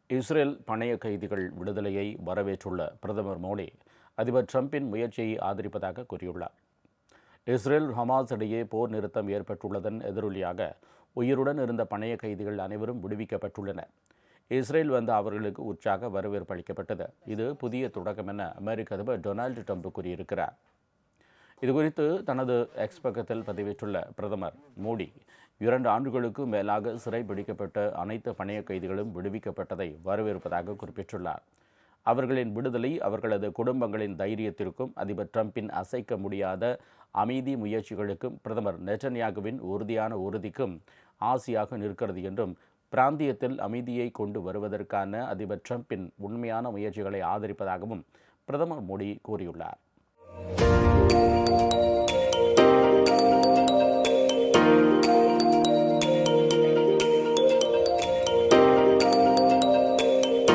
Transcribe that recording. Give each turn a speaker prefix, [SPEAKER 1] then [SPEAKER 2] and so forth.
[SPEAKER 1] Israel பணைய கைதிகள் விடுதலையை வரவேற்றுள்ள பிரதமர் மோடி அதிபர் டிரம்பின் முயற்சியை ஆதரிப்பதாக கூறியுள்ளார். இஸ்ரேல் ஹமாஸ் இடையே போர் நிறுத்தம் ஏற்பட்டுள்ளதன் எதிரொலியாக உயிருடன் இருந்த பணைய கைதிகள் அனைவரும் விடுவிக்கப்பட்டுள்ளனர். இஸ்ரேல் வந்த அவர்களுக்கு உற்சாக வரவேற்பு அளிக்கப்பட்டது. இது புதிய தொடக்கம் என அமெரிக்க அதிபர் டொனால்டு ட்ரம்ப் கூறியிருக்கிறார். இதுகுறித்து தனது எக்ஸ் பக்கத்தில் பதிவிட்டுள்ள பிரதமர் மோடி 2 ஆண்டுகளுக்கு மேலாக சிறை பிடிக்கப்பட்ட அனைத்து பணைய கைதிகளும் விடுவிக்கப்பட்டதை வரவேற்பதாக குறிப்பிட்டுள்ளார். அவர்களின் விடுதலை அவர்களது குடும்பங்களின் தைரியத்திற்கும் அதிபர் டிரம்பின் அசைக்க முடியாத அமைதி முயற்சிகளுக்கும் பிரதமர் நெட்டன்யாகுவின் உறுதியான உறுதிக்கும் ஆசியாக நிற்கிறது என்றும், பிராந்தியத்தில் அமைதியை கொண்டு வருவதற்கான அதிபர் டிரம்பின் உண்மையான முயற்சிகளை ஆதரிப்பதாகவும் பிரதமர் மோடி கூறியுள்ளார்.